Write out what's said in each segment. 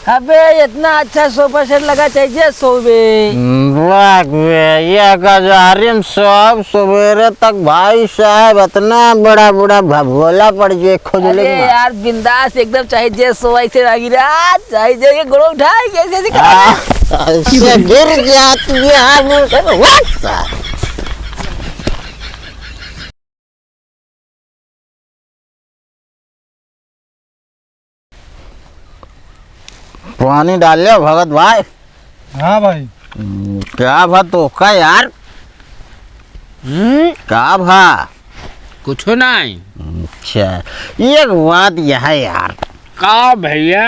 अबे इतना अच्छा सोफा सेट लगा चाहिए सोबे। वाह बे, ये गजारिम सब सवेरे तक भाई साहब इतना बड़ा बड़ा भगोला पड़ जाए खुजले अरे यार बिंदास एकदम चाहिए सो ऐसे लगी रहा चाहिए ये गोड़ उठाए कैसे गिर जाती है। पानी डाल लिया भगत भाई। हाँ भाई। क्या भा तो का यार? क्या भा? कुछ नहीं। अच्छा एक बात यह है यार। का भैया?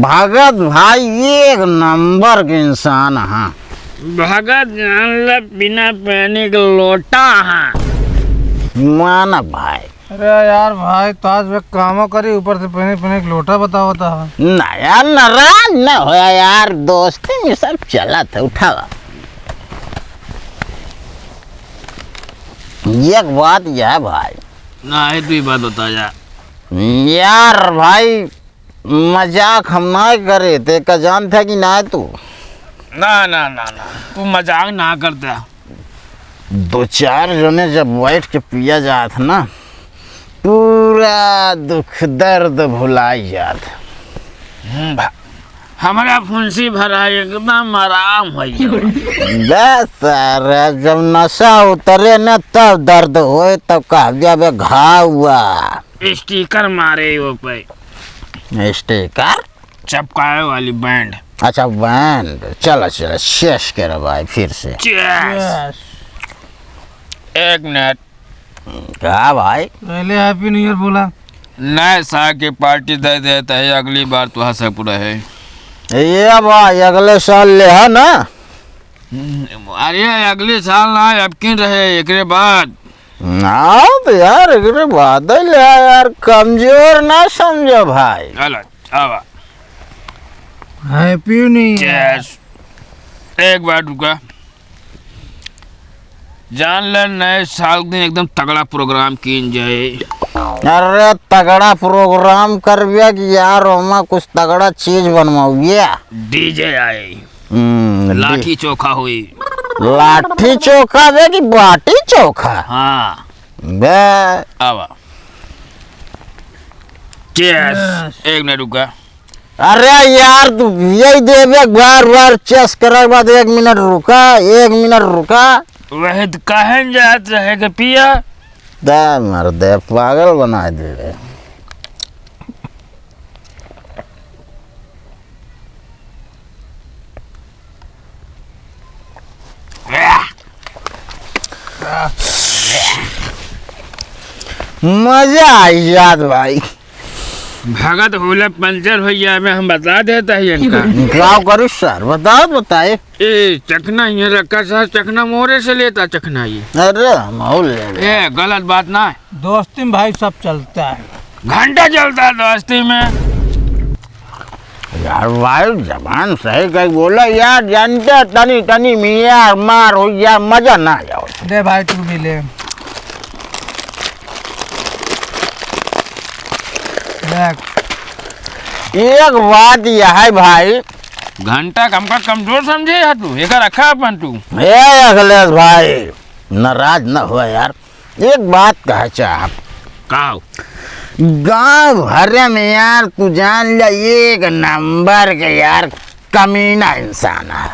भगत भाई एक नंबर के इंसान है। भगत जान बिना पानी के लोटा है माना भाई। अरे यार भाई तो आज वे कामों करी ऊपर से पहने पहने एक लोटा बताओ था। नया नाराज न होया यार, दोस्ती में सब चला था। उठावा एक बात यह भाई। नहीं तू ही बात बता यार भाई मजाक हम ना करे ते का जान था कि ना तू? ना ना ना ना तू मजाक ना करता। दो चार जने जब बैठ के पिया जात ना पूरा दुख दर्द भुलाई जात। हमारा फुंसी भरा एकदम आराम हो बस जब नशा उतरे न तब दर्द होए तब कह दिया बे घाव हुआ। स्टिकर मारे वो पे स्टिकर चपकाए वाली बैंड। अच्छा बैंड। चलो चलो शेष कर भाई फिर से। एक मिनट। क्या भाई? पहले हैप्पी न्यू ईयर बोला। नए साल की पार्टी दे देता है अगली बार तो हंसा पूरा है। ये भाई अगले साल ले है ना? अरे अगले साल ना अब क्यों रहे एक बाद ना तो यार एक बादल ले यार, कमजोर ना समझो भाई। अलग आवा। Happy new year. एक बार रुका। जान ले नए साल दिन एकदम तगड़ा प्रोग्राम किन जाए। अरे तगड़ा प्रोग्राम कर कि यार ओमा कुछ तगड़ा चीज बनवाओ। डीजे आए लाठी चोखा हुई। लाठी चोखा बे कि बाटी चोखा? हाँ बे आवा। चेस। एक मिनट रुका। अरे यार तू यही देवे बार बार चेस करे बाद 1 मिनट रुका। 1 मिनट रुका। वह कहन जात रहे के पिया दे मर दे पागल बना दे। मजा आई याद भाई। भगत होले पंचर हो गया में हम बता देता है इनका। गाँव करो सर बताए। ए चखना ये रखा सर चखना मोरे से लेता चखना ये। अरे माहौल ले ए गलत बात ना है। दोस्ती में भाई सब चलता है। घंटा चलता है दोस्ती में। यार भाई जबान सही कहीं बोला यार, जानते तनी तनी मियाँ मार हो यार मजा ना जाओ। दे भाई तू भी ले। एक बात यह है भाई। घंटा हमका कमजोर समझे है तू एक रखा अपन तू। ए अखिलेश भाई नाराज न हुआ यार। एक बात कह चाह कहो। गाँव भरे में यार तू जान ले एक नंबर के यार कमीना इंसान है।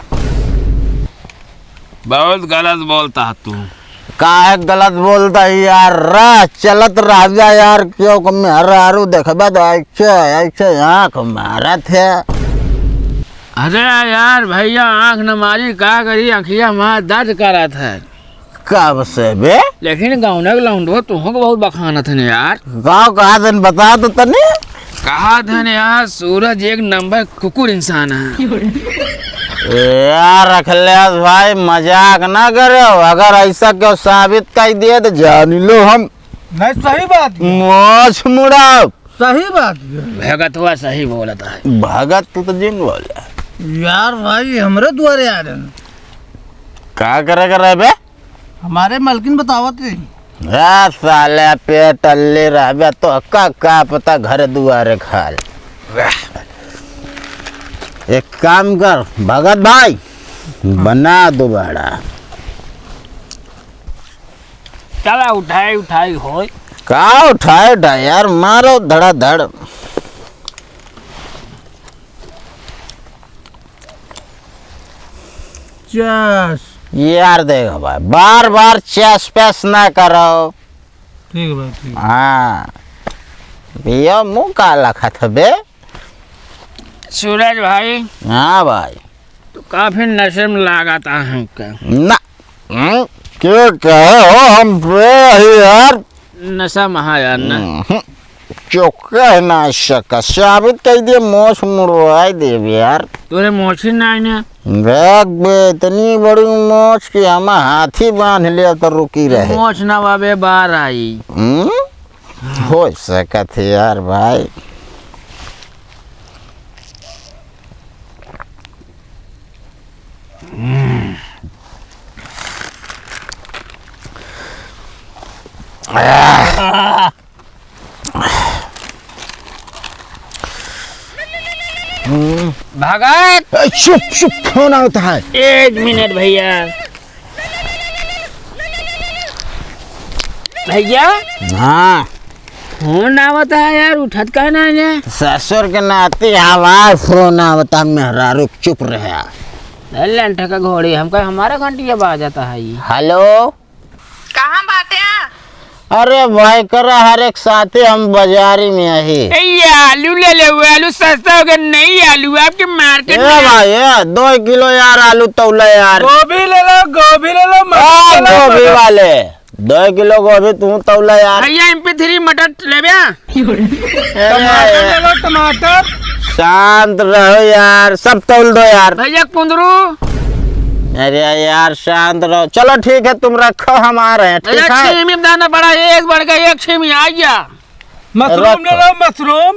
बहुत गलत बोलता है तू। काहे गलत बोलता है यार? राह चलत राजा यार क्यों को मेहरारू देखबे तो ऐसे आँख मारा थे। अरे यार भैया आँख न मारी का करी आँखिया मार दर्द करा था। कब से बे? लेकिन गाँव ने लौंडो तुमको बहुत बखाना था यार। गाँव कहा दिन बता तो तने। कहा था यार सूरज एक नंबर कुकुर इंसान है। यार अखिलेश भाई मजाक ना करो। अगर ऐसा क्यों साबित कर दिए तो जान लो हम। नहीं सही बात। मोछ मुड़ाओ। सही बात भगत हुआ सही बोलता है। भगत तो जिन बोला यार भाई हमरे द्वारे आ रहे। क्या करे कर रहे बे? हमारे मालकिन बतावत थे। साले पे टल्ले रह तो का पता घर दुआरे खाल। एक काम कर भगत भाई, बना दोबारा। चला उठाई उठाई हो। का उठाए यार, मारो धड़ाधड़। चस यार देखो भाई, बार बार चेस पेस ना करो। ठीक है भाई, ठीक है। हाँ भैया, मुंह काला खत बे। सूरज भाई हाँ भाई। तो काफी नशे में लगाता है क्या? ना क्यों कहे हो हम पे यार? नशा महा यार ना। चौका ना शका साबित कर दिए, मोछ मुड़वाई दे यार। तोरे मोची ना ने देख बे, इतनी बड़ी मोछ की हम हाथी बांध लिया तो रुकी रहे। मोच ना बाबे बाहर आई। हो सकत है यार भाई। भगत चुप चुप, फोन आता है। 1 मिनट भैया। भैया हाँ फोन आवता है यार, उठत का ना है। ससुर के नाते हमार फोन आवता, मेहरारू चुप रहे। लंठा का घोड़ी हमका हमारा घंटी अब आ जाता है ये। हेलो, कहाँ बाटे हैं? अरे भाई करा हर एक साथी हम बाजारी में है। ये आलू ले ले, वो आलू सस्ता होगा नहीं, आलू आपके मार्केट में। भाई 2 किलो यार आलू तौला यार। गोभी ले लो, गोभी ले लो, मटर ले लो, गोभी वाले 2 किलो गोभी तू तौला यार। भैया MP3 मटर ले बे। टमाटर ले लो, टमाटर। शांत रहो यार, सब तौल दो यार। भैया कुंदरू। अरे यार शांत रहो, चलो ठीक है तुम रखो, हम आ रहे हैं। ठीक भैया है, छेमी दाना बड़ा, एक बढ़ गया, एक छेमी आ गया। मशरूम ले लो, मशरूम।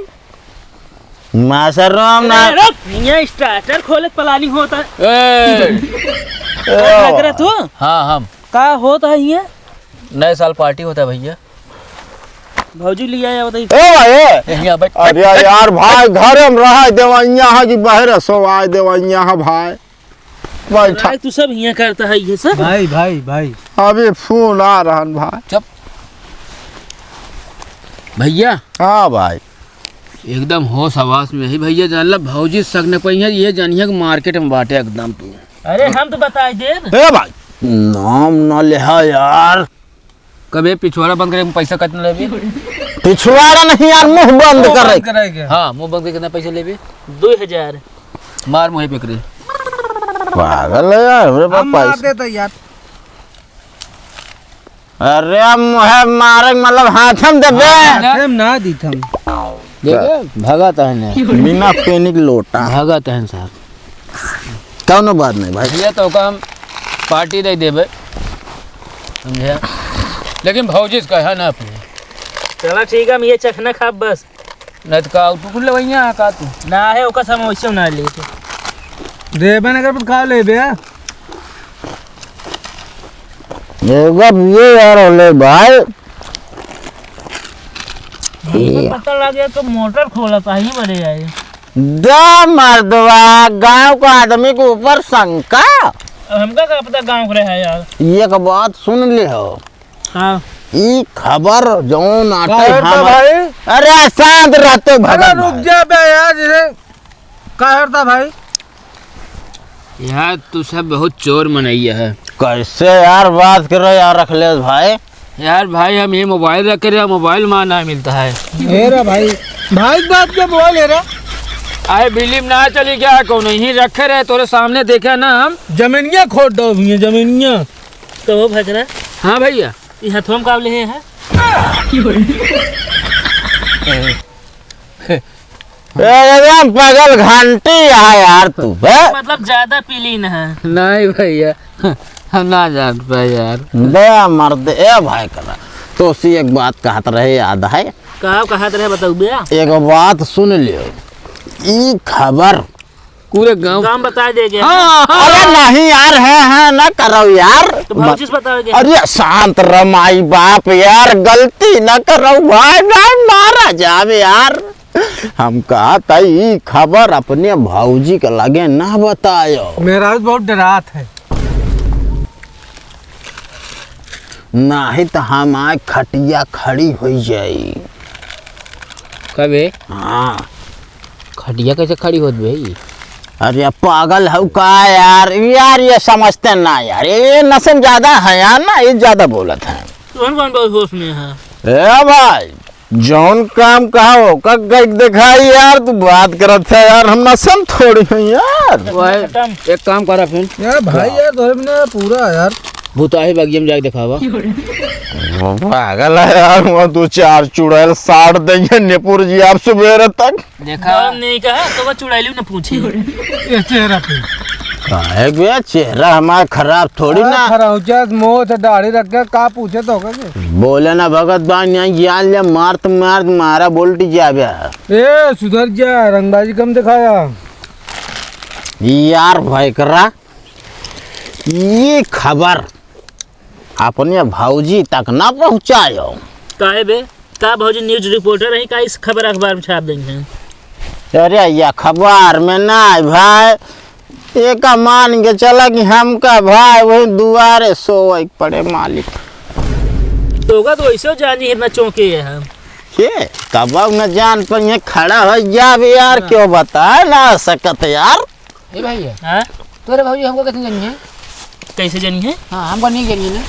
मशरूम ना। यहाँ स्टार्टर खोले पलानी होता है। तू हाँ हम का होता है यहाँ? नए साल पार्टी होता है भैया। भौजी लिया या बताइए। भाई यहाँ बैठ। अरे यार भाई, घर में रह देवैया है कि बाहर सो आए देवैया है भाई। बैठा तू सब यहाँ करता है ये सब। भाई भाई भाई, अभी फोन आ रहा है भाई। भैया हाँ भाई, एकदम होश हवास में ही भैया, जानला भौजी सकने पई है, ये जानिए कि मार्केट में बाटे एकदम तू। अरे हम तो बताए दे। ए भाई नाम न ले यार। कभी पिछवाड़ा बंद करे पैसा कितना लेबी? पिछवाड़ा नहीं यार, मुंह बंद कर रहे। करेंगे। हाँ मुंह बंद करे कितना पैसा लेबी? 2000। मार मुँह पे करे। पागल है यार मेरे पास हम मार पैसा। देते यार। अरे मुहे मारे मतलब हाथ में देबे। हम ना दी थम। देखे भगत है ने, बिना पेनिक लोटा। भगत है सर। कौनो बात नहीं भाई। भैया तो का हम पार्टी दे देबे, समझे? लेकिन भौजी का है ना अपने, चला ठीक है, हम ये चखना खाब बस। नहीं तो का तू कुछ ले भैया का तू। ना है ओका समोसा ना ले तो। देबे नगर पर खा ले बे। ये यार ले भाई। पता लग गया तो मोटर खोला था ही बड़े आए। दा मर्दवा, गांव का आदमी के ऊपर शंका। हमका क्या पता गाँव का है यार। ये का बात सुन ले हो। हाँ ई खबर जौन आटे कहता भाई। अरे शांत रहते अरे भगत रुक भाई। जा बे यार, जैसे कहता भाई। यार तू सब बहुत चोर मनैया है कैसे यार बात कर रहे यार अखिलेश भाई। यार। भाई हम ये मोबाइल रख रहे, मोबाइल मां ना मिलता है। मेरा भाई, भाई बात क्या बोल ले रहा। आए बिलीव ना चली क्या, कौन ही रखे रहे तोरे सामने देखा ना हम। जमीनिया खोद दो भी जमीनिया। तो वो भगरा हाँ भैया, ये हथों में काबले हैं। एकदम पागल घंटी है यार तू बे। मतलब ज्यादा पीली न है। नहीं भैया हम ना जान पाए यार। बे मर्द ए भाई करा तो सी एक बात कहत रहे याद है। कहा रहे बताऊ बे। एक बात सुन लियो, ई खबर पूरे गांव। काम बता देगे। अरे नहीं यार, है ना करो यार। तो भौजी से बताओगे। अरे शांत रह माई बाप यार, गलती न करो भाई, नहीं मारा जावे यार। हम कहा ताई खबर अपने भाऊजी के लगे ना बतायो। मेरा भी बहुत डरात है। नहीं तो हम आए खटिया खड़ी हो जाई। कबे हाँ खटिया कैसे खड़ी होत भाई? अरे पागल हो का यार, यार ये समझते ना यार, ये नशे ज्यादा है यार ना, ये ज्यादा बोलत है। कौन कौन बहुत होश में है? ए भाई जौन काम कहो का दिखाई यार, तू बात करत है यार, हम नशम थोड़ी है यार। एक काम करा फिर यार भाई यार दो मिनट पूरा यार भूताही बगियम जाके दिखावा। पागल है यार, वो दो चार चुड़ैल साड़ देंगे नेपुर जी आप सुबह तक। देखा नहीं कहा तो वो चुड़ैली ने पूछी। ये चेहरा पे काहे बे चेहरा हमारा खराब थोड़ी ना। खरौचा मोह दाढ़ी रख के का पूछे तो होगा के? बोले ना भगत बान यहाँ ज्ञान ले मार्त मारा बोल्टी जाबे। ए सुधर जा, रंगबाजी कम दिखाया यार भाई करा ये खबर अपने भाऊजी तक ना पहुँचायो। काहे बे का भौजी न्यूज रिपोर्टर है का इस खबर अखबार में छाप देंगे? अरे ये खबर में ना भाई, एक मान के चला कि हमका भाई वही दुआरे सोए पड़े मालिक। तो होगा तो ऐसे जानी है ना चौंके है हम। ये कब न जान पर ये खड़ा हो जाबे यार, क्यों बताए ना सकत यार। ए भैया हाँ तोरे भाऊजी हमको कैसे जानी है? कैसे जानी है? हाँ हमको नहीं जानी है ना।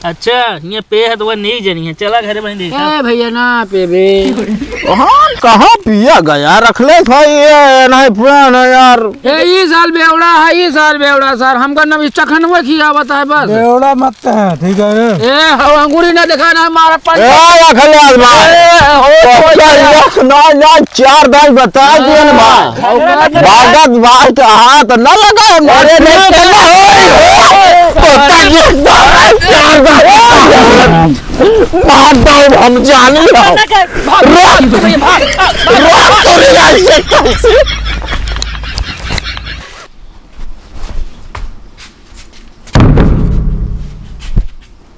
अच्छा ये पे है तो वह नहीं जानी है, चला घर में देखा। ए भैया ना पे बे। हाँ कहाँ पिया गया रख ले भाई, ये नहीं पुराना यार। ये साल बेवड़ा है, ये साल बेवड़ा सर हमका नम चखन में खिया बता है बस। बेवड़ा मत है ठीक है ना? ए हम अंगूरी ना दिखा ना हमारा पंच। रख ले आज भाई, ना चार दाल बता दिए ना भाई, भागत भाई का हाथ न लगा मारे हम जाने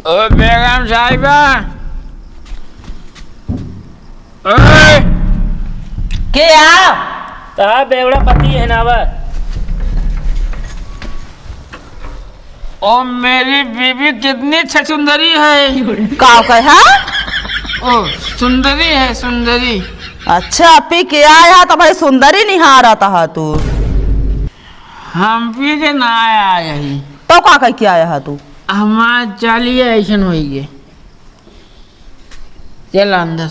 ओ बेगम साहिबा, ओए क्या ता बेवड़ा पति है ना वह। ओ मेरी बीबी कितनी सुंदरी है। का कहा? ओ सुंदरी है सुंदरी। अच्छा पी के आया तो भाई सुंदरी निहारा था तू हम पी के ना आया यही, तो का कह के आया है तू? हमार चालिए ऐसन हो गए। चल अंदर।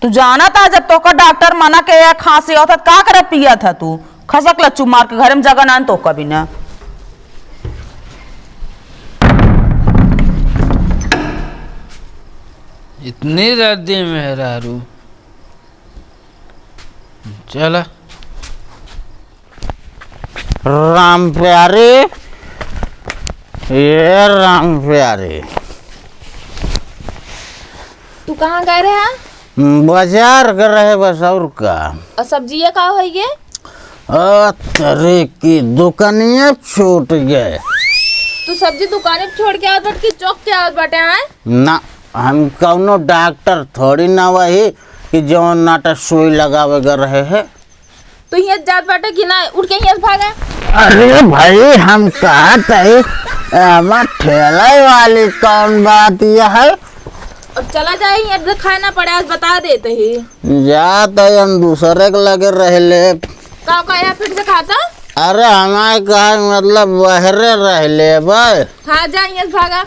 तू जाना था जब तो का डॉक्टर मना के या खांसी होता का करे पिया था तू? खसक लच्चू मार के घर में जगह ना तो कभी ना। इतनी जल्दी मेहरारू चला। राम प्यारे, ये राम प्यारे तू कहाँ गए रहे हैं? बाजार कर रहे बस और का। और सब्जी का है ये? तेरे की दुकानियां छूट गए। तू सब्जी दुकानें छोड़ के आवत की चौक के आवत बाटे हैं? ना हम कौनो डॉक्टर थोड़ी ना वही कि जो नाटा सुई लगावे कर रहे हैं। तो यहाँ जात बाटे कि ना उठ के यहाँ भागा? अरे भाई हम कहा थे हमार ठेला वाली कौन बात यह है? और चला जाए यहाँ खाए ना पड़े आज बता देते ही। जाते हम दूसरे के लगे रह ले। का यहाँ फिर से खाता? अरे हमारे कहा मतलब बहरे रह ले भाई। हाँ जा यहाँ भागा।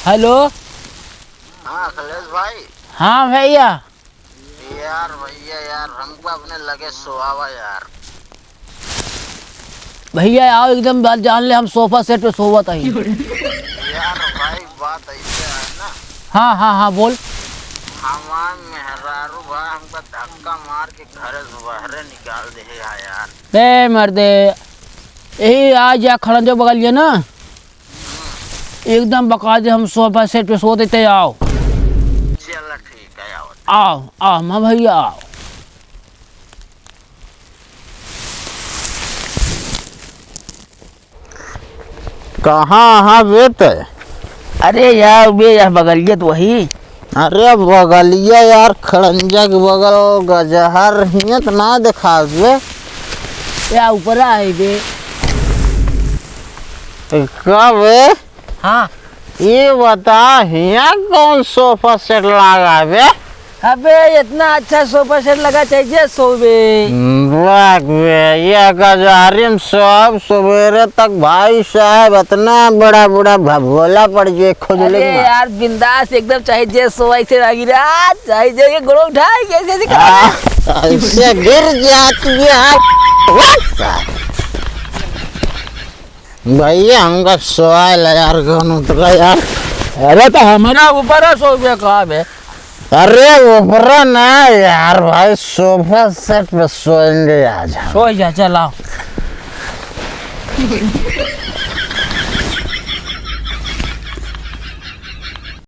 हेलो। हाँ अखिलेश भाई। हाँ भैया। यार भैया यार हमको अपने लगे सोआवा यार। भैया आओ एकदम बात जान ले, हम सोफा सेट पे सोवत है। यार भाई बात ऐसे है ना। हाँ हाँ हाँ बोल। हमार मेहरारू भाई हमको धक्का मार के घर से बाहर निकाल दे यार। बे मर्दे यही आज या खड़ंजो बगल ना एकदम बकायदे हम सोफा सेट पे सो देते। आओ चलो ठीक है आओ। आओ आओ माँ भैया आओ। कहाँ बेटे? अरे यार वे यार बगलिए तो वही। अरे बगलिया यार, खड़ंजा के बगल गजहर हियत तो ना दिखा दे या ऊपर आए बे। कब? हाँ ये बता हिया कौन सोफा सेट लगा बे? अबे इतना अच्छा सोफा सेट लगा चाहिए सोबे। वाह बे, ये गजहरी में सब सवेरे तक भाई साहब इतना बड़ा बड़ा भगोला पड़ जाए खुजले अरे यार बिंदास एकदम चाहिए सोफा से लगी रात चाहिए ये गोड़ उठाए कैसे ऐसे गिर जाती है भैया। हमका सवाल है यार, कौन तो यार। अरे तो हमारा ऊपर है सोफे कहाँ बे? अरे ऊपर ना यार भाई, सोफा सेट पे सोएंगे आज हम। सो जा चलाओ।